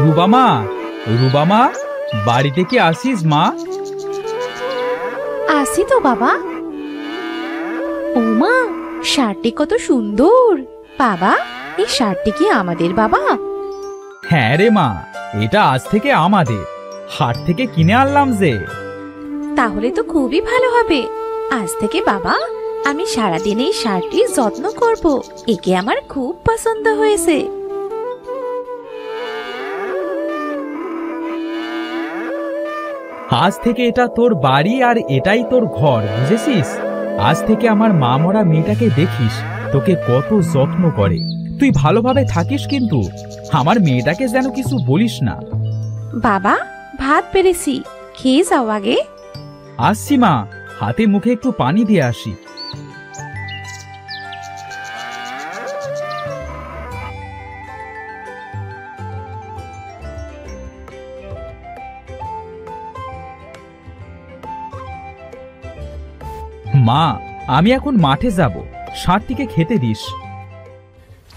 রুবামা, রুবামা, বাড়িতে কি আসিস মা? আসি তো বাবা। ও মা, শার্টটি কত সুন্দর। বাবা, এই শার্টটি কি আমাদের বাবা? হ্যাঁ রে মা, এটা আজ থেকে আমাদের, হাট থেকে কিনে আনলাম যে। তাহলে তো খুবই ভালো হবে। আজ থেকে বাবা আমি সারাদিন এই শার্টটির যত্ন করব। একে আমার খুব পছন্দ হয়েছে। আজ থেকে এটা তোর বাড়ি আর এটাই তোর ঘর, বুঝেছিস? আজ থেকে আমার মা মরা মেয়েটাকে দেখিস তোকে কত যত্ন করে। তুই ভালোভাবে থাকিস কিন্তু, আমার মেয়েটাকে যেন কিছু বলিস না। বাবা, ভাত পেরেছি, খেয়ে যাও আগে। আসছি মা, হাতে মুখে একটু পানি দিয়ে আসি। মা, আমি এখন মাঠে যাব, ষাঁড়টিকে খেতে দিস।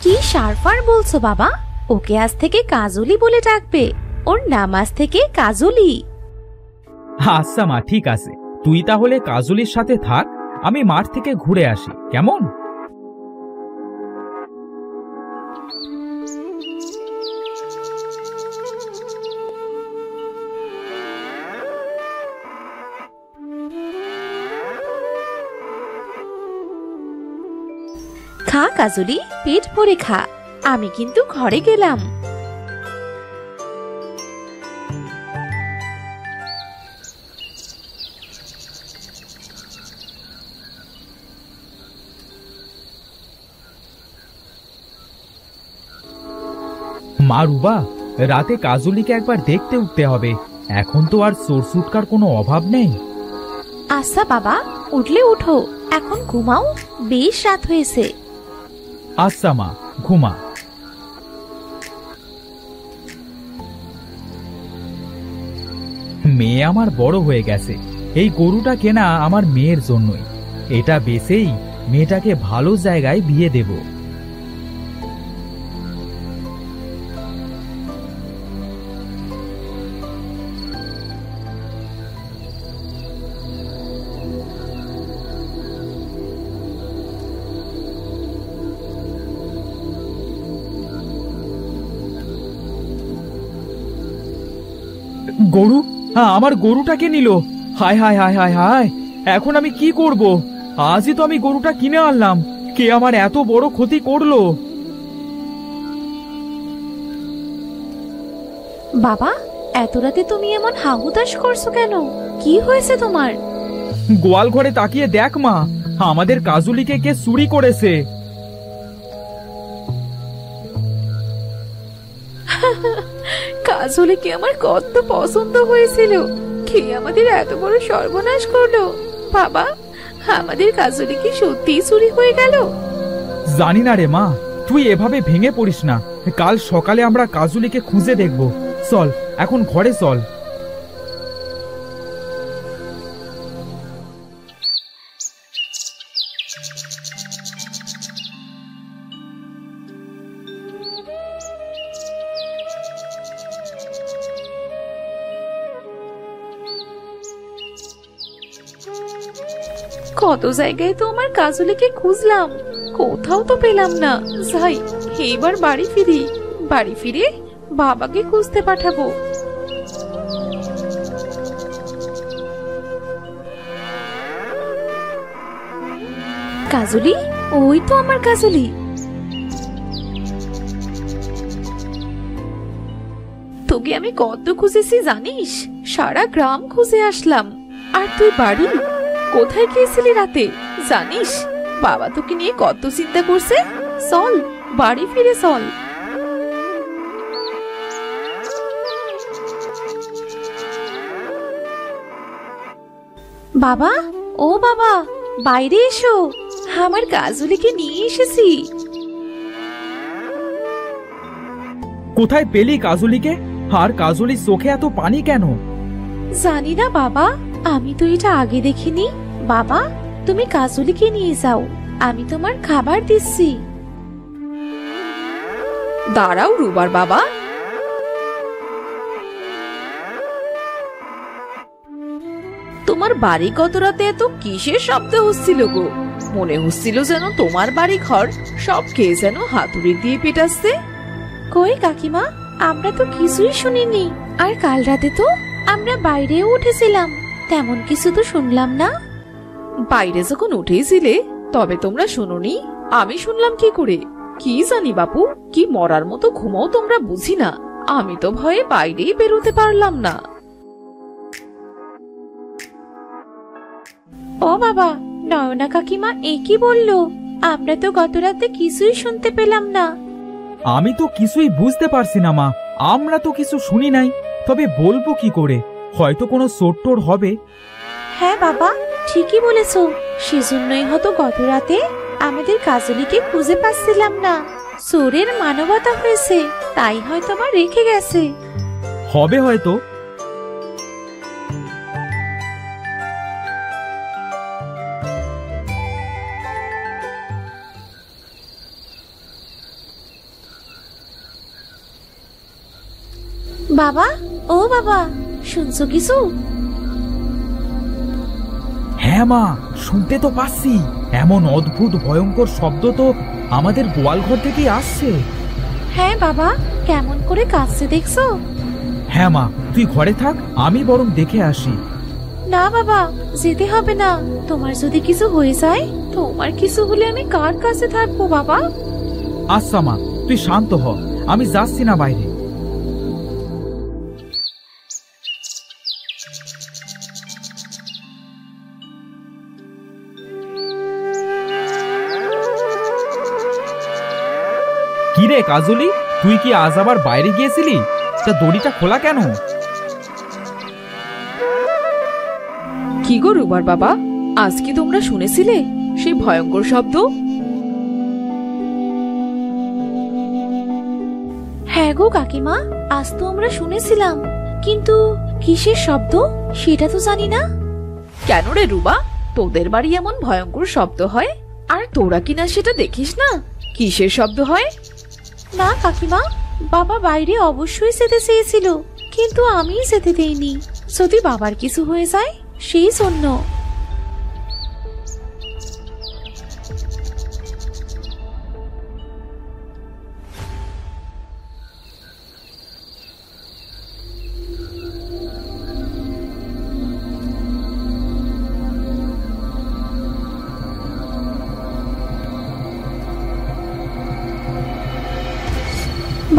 কি সারফার বলছো বাবা? ওকে আজ থেকে কাজলি বলে ডাকবে। ওর নাম আজ থেকে কাজলি। আচ্ছা মা, ঠিক আছে, তুই তাহলে কাজলির সাথে থাক, আমি মাঠ থেকে ঘুরে আসি, কেমন? খা কাজলি, পেট ভরে খা। আমি কিন্তু ঘরে গেলাম। মা রুবা, রাতে কাজলিকে একবার দেখতে উঠতে হবে। এখন তো আর চোর সুটকার কোনো অভাব নেই। আচ্ছা বাবা, উঠলে উঠো, এখন ঘুমাও, বেশ রাত হয়েছে। আচ্ছা মা, ঘুমা। মেয়ে আমার বড় হয়ে গেছে, এই গরুটা কেনা আমার মেয়ের জন্যই। এটা বেচেই মেয়েটাকে ভালো জায়গায় বিয়ে দেব। গরু, আমার গরুটাকে নিল। হায় হায় হায় হায় হায়, এখন আমি কি করব? আজই তো আমি গরুটা কিনে আনলাম, কে আমার এত বড় ক্ষতি করলো? বাবা, এত রাতে তুমি এমন হাহুতাশ করছো কেন? কি হয়েছে তোমার? গোয়াল ঘরে তাকিয়ে দেখ মা, আমাদের কাজুলিকে কে চুরি করেছে। কাজলে কি আমার কত পছন্দ হয়েছিল, কে আমাদের এত বড় সর্বনাশ করলো? বাবা, আমাদের কাজলে কি সত্যিই চুরি হয়ে গেল? জানি না রে মা, তুই এভাবে ভেঙে পড়িস না। কাল সকালে আমরা কাজুলিকে খুঁজে দেখব। চল, এখন ঘরে চল। কত জায়গায় তো আমার কাজলিকে খুঁজলাম, কোথাও তো পেলাম না। যাই, এইবার বাড়ি ফিরি। বাড়ি ফিরে বাবাকে খুঁজতে পাঠাবো। কাজলি, ওই তো আমার কাজলি। তোকে আমি কত খুঁজেছি জানিস? সারা গ্রাম খুঁজে আসলাম। আর তুই বাড়ি কোথায় গিয়েছিলি রাতে জানিস? বাবা তোকে নিয়ে কত চিন্তা করছে। চল, বাড়ি ফিরে চল। বাবা, ও বাবা, বাইরে এসো, আমার কাজলিকে নিয়ে এসেছি। কোথায় পেলি কাজলিকে? আর কাজলির চোখে এত পানি কেন? জানি না বাবা, আমি তো এটা আগে দেখিনি। বাবা, তুমি কাজলিকে নিয়ে যাও, আমি তোমার খাবার দিচ্ছি। দাঁড়াও রুবার বাবা, তোমার বাড়ি গত রাতে এত কিসের শব্দ হচ্ছিল গো? মনে হচ্ছিল যেন তোমার বাড়ি ঘর সব খেয়ে যেন হাতুড়ি দিয়ে পেটাচ্ছে। কই কাকিমা, আমরা তো কিছুই শুনিনি। আর কাল রাতে তো আমরা বাইরেও উঠেছিলাম, তেমন কিছু তো শুনলাম না। বাইরে যখন উঠেছিলে তবে তোমরা শুনোনি? আমি শুনলাম কি করে? কি জানি বাপু, কি মরার মতো ঘুমাও তোমরা বুঝি না। আমি তো ভয়ে বাইরেই বেরোতে পারলাম না। ও বাবা, নয়না কাকিমা এ কি বললো? আমরা তো গত রাতে কিছুই শুনতে পেলাম না। আমি তো কিছুই বুঝতে পারছি না মা, আমরা তো কিছু শুনি নাই, তবে বলবো কি করে? হয়তো কোনো চোর হবে। হ্যাঁ বাবা, ঠিকই বলেছো, সেজন্যই হয়তো গত রাতে আমাদের কাজলিকে খুঁজে পাচ্ছিলাম না। চোরের মানবতা হয়েছে, তাই হয়তো আমার রেখে গেছে। হবে হয়তো। বাবা, ও বাবা, শুনছো কিছু? হ্যাঁ মা, শুনতে তো পাচ্ছি। এমন অদ্ভুত ভয়ঙ্কর শব্দ তো আমাদের গোয়ালঘর থেকেই আসছে। হ্যাঁ বাবা, কেমন করে কাঁদছে দেখছো? হ্যাঁ মা, তুই ঘরে থাক, আমি বরং দেখে আসি। না বাবা, যেতে হবে না। তোমার যদি কিছু হয়ে যায়, তোমার কিছু হলে আমি কার কাছে থাকবো বাবা? আচ্ছা মা, তুই শান্ত হ, আমি যাচ্ছি না বাইরে। কিরে কাজলি, তুই কি আজ আবার বাইরে গিয়েছিলি? তা দড়িটা খোলা কেন? কি গো রুবার বাবা, আজ কি তোমরা শুনেছিলে সেই ভয়ঙ্কর শব্দ? হ্যাঁ গো কাকিমা, আজ তো আমরা শুনেছিলাম, কিন্তু কিসের শব্দ সেটা তো জানি না। কেন রে রুবা, তোদের বাড়ি এমন ভয়ঙ্কর শব্দ হয় আর তোরা কিনা সেটা দেখিস না? কিসের শব্দ হয়? না কাকিমা, বাবা বাইরে অবশ্যই যেতে চেয়েছিল, কিন্তু আমি যেতে দেইনি। যদি বাবার কিছু হয়ে যায় সেই জন্য।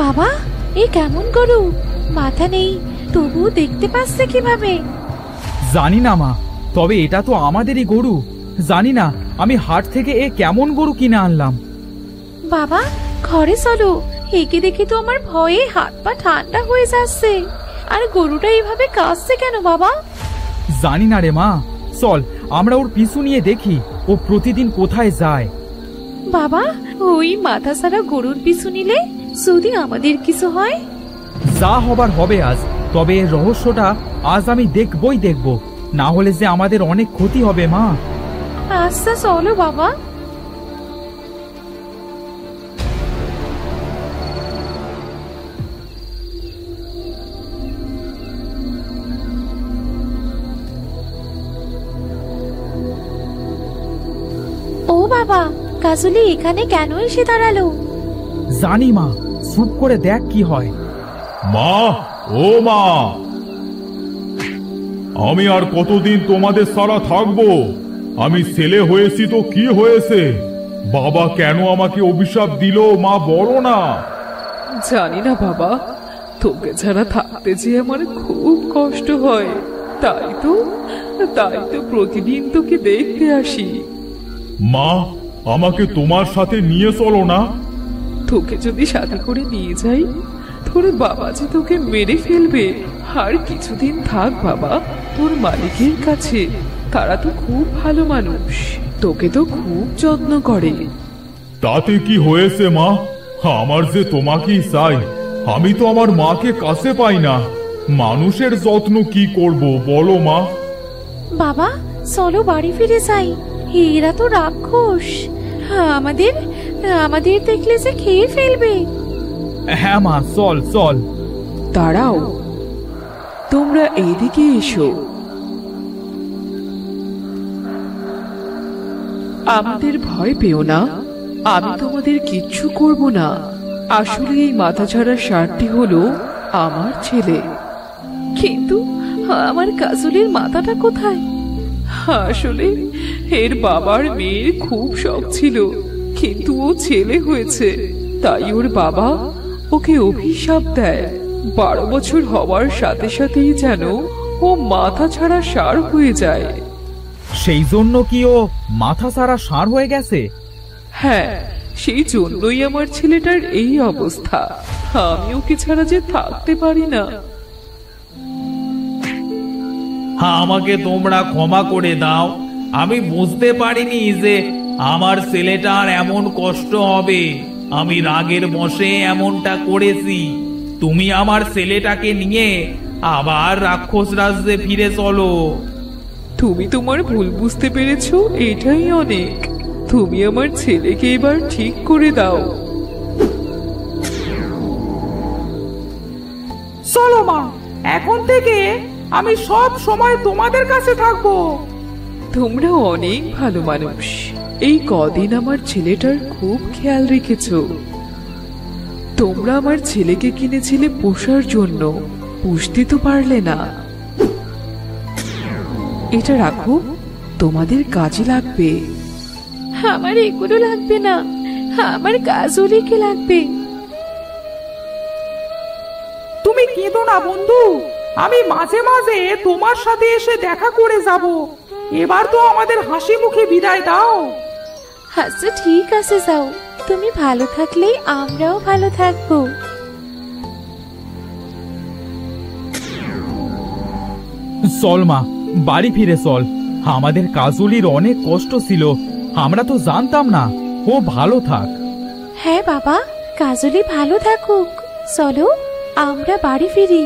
বাবা, এ কেমন গরু? মাথা নেই, তবুও দেখতে পাচ্ছে কিভাবে? জানি না মা, তবে এটা তো আমাদেরই গরু। জানি না আমি হাট থেকে এ কেমন গরু কিনে আনলাম। বাবা, ঘরে চলো, একে দেখে তো আমার ভয়ে হাত পা ঠান্ডা হয়ে যাচ্ছে। আর গরুটা এইভাবে কাঁদছে কেন বাবা? জানি না রে মা, চল আমরা ওর পিছু নিয়ে দেখি ও প্রতিদিন কোথায় যায়। বাবা, ওই মাথা সারা গরুর পিছু নিলে যদি আমাদের কিছু হয়? যা হবার হবে আজ, তবে এর রহস্যটা আজ আমি দেখবই দেখব, না হলে যে আমাদের অনেক ক্ষতি হবে মা। আচ্ছা চলো বাবা। ও বাবা, কাজলি এখানে কেন এসে দাঁড়ালো? জানি মা, চুপ করে দেখ কি হয়। মা, ও মা, আমি আর কতদিন তোমাদের ছাড়া থাকবো? আমি ছেলে হয়েছি তো কি হয়েছে? বাবা কেন আমাকে অভিশাপ দিল মা বড় না? জানি না বাবা, তোকে ছাড়া থাকতে যে আমার খুব কষ্ট হয়, তাই তো প্রতিদিন তোকে দেখতে আসি। মা, আমাকে তোমার সাথে নিয়ে চলো না? তোকে যদি সাথে করে নিয়ে যাই, তোর বাবা যে তোকে মেরে ফেলবে। আর কিছুদিন থাক বাবা তোর মালিকের কাছে, তারা তো খুব ভালো মানুষ, তোকে তো খুব যত্ন করে। তাতে কি হয়েছে মা? আমার যে তোমাকেই চাই, আমি তো আমার মাকে কাছে পাই না। মানুষের যত্ন কি করব বলো মা? বাবা চলো বাড়ি ফিরে যাই, এরা তো রাক্ষস, আমাদের আমাদের দেখলে যে খেয়ে ফেলবে। হ্যাঁ মা, চল চল। দাঁড়াও, তোমরা এইদিকে এসো। আমাদের ভয় পেও না, আমি তোমাদের কিচ্ছু করব না। আসলে এই মাথাছাড়া ষাঁড়টি হলো আমার ছেলে। কিন্তু আমার কাজলের মাথাটা কোথায়? আসলে এর বাবার মেয়ের খুব শখ ছিল, কিন্তু ও ছেলে হয়েছে, তাই ওর বাবা ওকে অভিশাপ দেয়। 12 বছর হওয়ার সাথে সাথেই যেন ও মাথা ছাড়া ষাঁড় হয়ে যায়। সেই জন্য কি ও মাথা সারা ষাঁড় হয়ে গেছে? হ্যাঁ, সেই জন্যই আমার ছেলেটার এই অবস্থা। আমি ওকে ছাড়া যে থাকতে পারি না। আমাকে তোমরা ক্ষমা করে দাও, আমি বুঝতে পারিনি যে আমার ছেলেটার এমন কষ্ট হবে। আমি রাগের বশে এমনটা করেছি। তুমি আমার ছেলেটাকে নিয়ে আবার রাক্ষস রাজ্যে ফিরে চলো। তুমি তোমার ভুল বুঝতে পেরেছো, এটাই অনেক। তুমি আমার ছেলেকে এবার ঠিক করে দাও। চলো মা, এখন থেকে আমি সব সময় তোমাদের কাছে থাকবো। তোমরা অনেক ভালো মানুষ। এই কদিন আমার ছেলেটার খুব খেয়াল রেখেছো। তোমরা আমার ছেলেকে কিনেছিলে পোষার জন্য, পুষতে তো পারলে না। এটা রাখো, তোমাদের কাজে লাগবে। আমার এগুলো লাগবে না, আমার কাজলিকে লাগবে। তুমি কেঁদো না বন্ধু, আমি মাঝে মাঝে তোমার সাথে এসে দেখা করে যাব। এবার তো আমাদের হাসি মুখে বিদায় দাও। আচ্ছা ঠিক আছে, যাও। তুমি ভালো থাকলেই আমরাও ভালো থাকবো। চল মা, বাড়ি ফিরে চল। আমাদের কাজলির অনেক কষ্ট ছিল, আমরা তো জানতাম না। ও ভালো থাক। হ্যাঁ বাবা, কাজলি ভালো থাকুক। চলো আমরা বাড়ি ফিরি।